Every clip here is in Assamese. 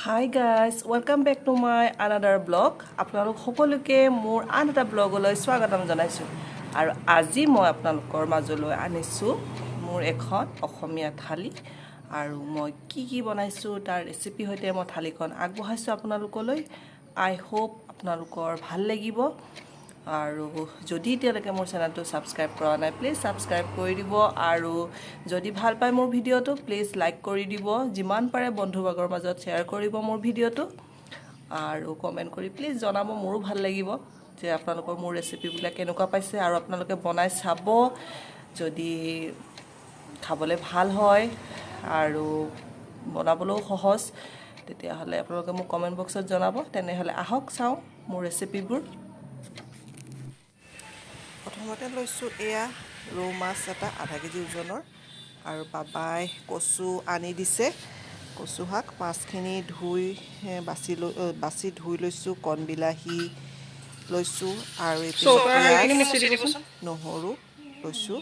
Hi guys, welcome back to my another vlog. আপোনালোক সকলোকে মোৰ আন এটা ব্লগলৈ স্বাগতম জনাইছো আৰু আজি মই আপোনালোকৰ মাজলৈ আনিছো মোৰ এখন অসমীয়া থালি আৰু মই কি বনাইছো তাৰ ৰেচিপি হৈতে মই থালিখন আগবঢ়াইছো আপোনালোকলৈ আই হোপ আপোনালোকৰ ভাল লাগিব আৰু যদি এতিয়ালৈকে মোৰ চেনেলটো সাবস্ক্ৰাইব কৰা নাই প্লিজ সাবস্ক্ৰাইব কৰি দিব আৰু যদি ভাল পায় মোৰ ভিডিওটো প্লিজ লাইক কৰি দিব যিমান পাৰে বন্ধুবৰ্গৰ মাজত শেয়াৰ কৰিব মোৰ ভিডিওটো আৰু কমেন্ট কৰি প্লিজ জনাব মোৰো ভাল লাগিব যে আপোনালোকৰ মোৰ ৰেচিপিবিলাক কেনেকুৱা পাইছে আৰু আপোনালোকে বনাই চাব যদি খাবলৈ ভাল হয় আৰু বনাবলৈও সহজ তেতিয়া হলে আপোনালোকে মোক কমেন্ট বক্সত জনাব তেনে হলে আহক চাও মোৰ ৰেচিপিবোৰ প্ৰথমতে লৈছো এয়া ৰৌ মাছ এটা আধা কেজি ওজনৰ আৰু বাবাই কচু আনি দিছে কচু শাক মাছখিনি ধুই বাছি ধুই লৈছো কণ বিলাহী লৈছো আৰু পিয়াজ নহৰু লৈছো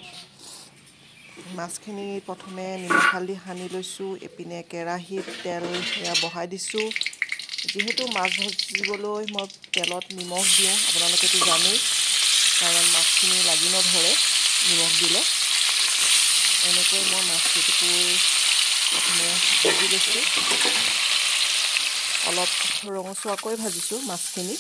মাছখিনি প্ৰথমে নিমখ হালধি সানি লৈছো এপিনে কেৰাহীত তেল বহাই দিছো যেহেতু মাছ ভাজিবলৈ মই তেলত নিমখ দিওঁ আপোনালোকেতো জানেই কাৰণ মাছখিনি লাগি নধৰে নিমখ দিলে এনেকৈ মই মাছটো প্ৰথমে ভাজি লৈছোঁ অলপ ৰঙচুৱাকৈ ভাজিছোঁ মাছখিনি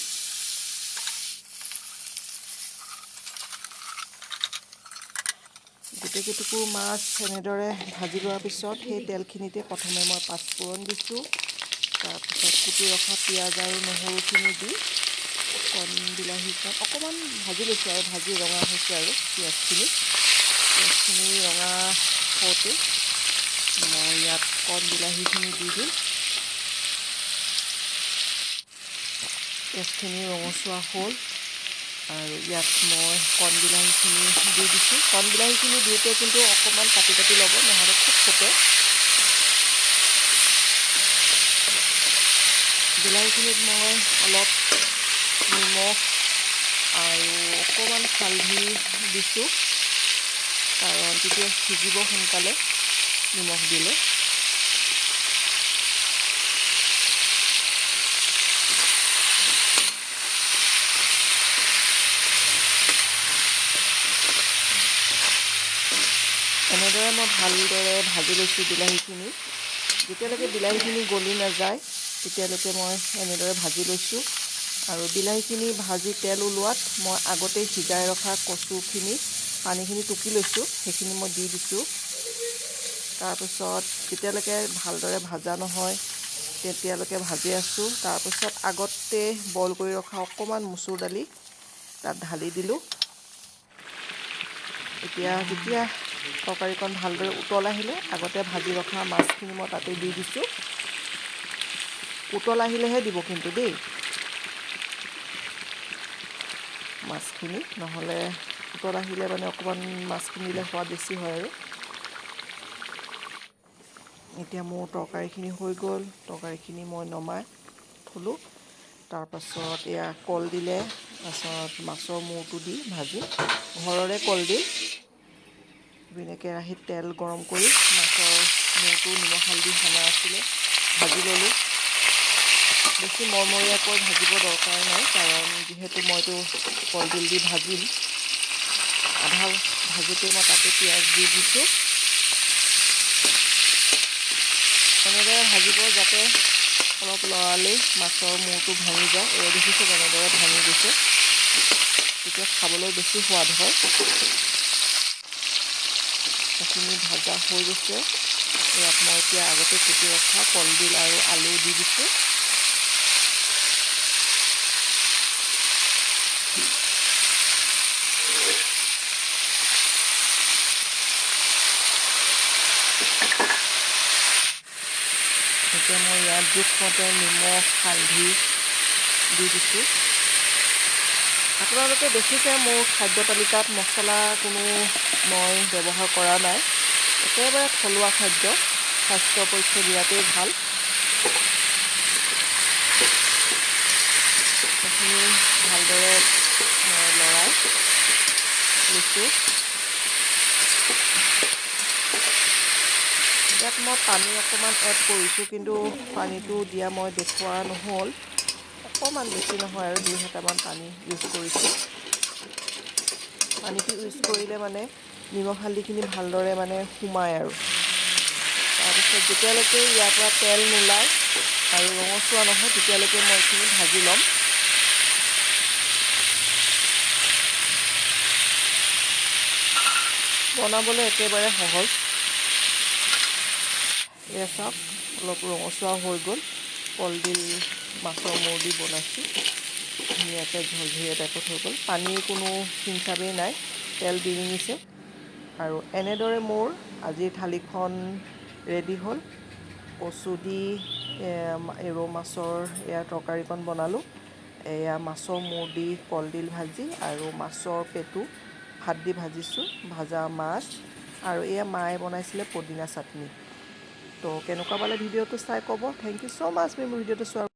গোটেইকেইটুকুৰ মাছ এনেদৰে ভাজি লোৱাৰ পিছত সেই তেলখিনিতে প্ৰথমে মই পাঁচফোৰণ দিছোঁ তাৰপিছত কুটি ৰখা পিঁয়াজ আৰু নহৰুখিনি দি কণ বিলাহীখন অকণমান ভাজি লৈছোঁ আৰু ভাজি ৰঙা হৈছে আৰু পিঁয়াজখিনি ৰঙা হওঁতে মই ইয়াত কণ বিলাহীখিনি দি দিম পিঁয়াজখিনি ৰঙচুৱা হ'ল আৰু ইয়াত মই কণ বিলাহীখিনি দি দিছোঁ কণ বিলাহীখিনি দিওঁতে কিন্তু অকণমান কাটি ল'ব নহ'লে খুব ফুটে বিলাহীখিনিত মই অলপ নিমখ আৰু অকণমান হালধি দিছোঁ কাৰণ তেতিয়া সিজিব সোনকালে নিমখ দিলে এনেদৰে মই ভালদৰে ভাজি লৈছোঁ বিলাহীখিনি যেতিয়ালৈকে বিলাহীখিনি গলি নাযায় তেতিয়ালৈকে মই এনেদৰে ভাজি লৈছোঁ আৰু বিলাহীখিনি ভাজি তেল ওলোৱাত মই আগতে সিজাই ৰখা কচুখিনি পানীখিনি টুকি লৈছোঁ সেইখিনি মই দি দিছোঁ তাৰপিছত যেতিয়ালৈকে ভালদৰে ভাজা নহয় তেতিয়ালৈকে ভাজি আছোঁ তাৰপিছত আগতে বইল কৰি ৰখা অকণমান মচুৰ দালি তাত ঢালি দিলোঁ যেতিয়া তৰকাৰীখন ভালদৰে উতল আহিলে আগতে ভাজি ৰখা মাছখিনি মই তাতে দি দিছোঁ উতল আহিলেহে দিব কিন্তু দেই মাছখিনি নহ'লে উতল আহিলে মানে অকণমান মাছখিনি দিলে সোৱাদ বেছি হয় আৰু এতিয়া মোৰ তৰকাৰীখিনি হৈ গ'ল তৰকাৰীখিনি মই নমাই থলোঁ তাৰপাছত এয়া কলডিলে তাৰপাছত মাছৰ মূৰটো দি ভাজি ঘৰৰে কলডিল ইপিনে কেৰাহীত তেল গৰম কৰি মাছৰ মূৰটো নিমখ হালধি সানা আছিলে ভাজি ল'লোঁ বেছি মৰমৰীয়াকৈ ভাজিব দৰকাৰ নাই কাৰণ যিহেতু মইতো কলডিল দি ভাজিম আধা ভাজোতে মই তাতে পিঁয়াজ দি দিছোঁ এনেদৰে ভাজিব যাতে অলপ লৰালি মাছৰ মূৰটো ভাঙি যায় দেখিছোঁ এনেদৰে ভাঙি দিছে তেতিয়া খাবলৈ বেছি সোৱাদ হয় সেইখিনি ভাজা হৈ গৈছে ইয়াত মই এতিয়া আগতে কুটি ৰখা কলডিল আৰু আলু দি দিছোঁ এতিয়া মই ইয়াত জোখমতে নিমখ হালধি দি দিছোঁ আপোনালোকে দেখিছে মোৰ খাদ্য তালিকাত মছলা কোনো মই ব্যৱহাৰ কৰা নাই একেবাৰে থলুৱা খাদ্য স্বাস্থ্যৰ পক্ষে বিৰাটেই ভাল সেইখিনি ভালদৰে লৰাই লৈছোঁ ইয়াত মই পানী অকণমান এড কৰিছোঁ, কিন্তু পানীটো দিয়া মই দেখুওৱা নহ'ল। অকণমান বেছি নহয় আৰু 2 হেতামান পানী ইউজ কৰিছোঁ। পানীটো ইউজ কৰিলে মানে নিমখ হালধিখিনি ভালদৰে মানে সোমায় আৰু। তাৰপিছত যেতিয়ালৈকে ইয়াৰ পৰা তেল নোলায় আৰু ৰঙচুৱা নহয় তেতিয়ালৈকে মই এইখিনি ভাজি ল'ম। বনাবলৈ একেবাৰে সহজ। এয়া চাওক, অলপ ৰঙচুৱা হৈ গ'ল। কলডিল মাছৰ মূৰ দি বনাইছোঁ, ধুনীয়াকৈ ঝৰঝৰীয়া টাইপত হৈ গ'ল। পানীৰ কোনো হিচাপেই নাই, তেল বিৰিঙিছে। আৰু এনেদৰে মোৰ আজিৰ থালিখন ৰেডি হ'ল। কচু দি ৰৌ মাছৰ এয়া তৰকাৰীকণ বনালোঁ। এয়া মাছৰ মূৰ দি কলডিল ভাজি আৰু মাছৰ পেটু ভাত দি ভাজিছোঁ, ভাজা মাছ, আৰু এয়া মায়ে বনাইছিলে পদিনা চাটনি। তো কেনেকুৱা পালে ভিডিঅ'টো চাই ক'ব। থেংক ইউ ছ' মাছ মোৰ ভিডিঅ'টো চোৱাৰ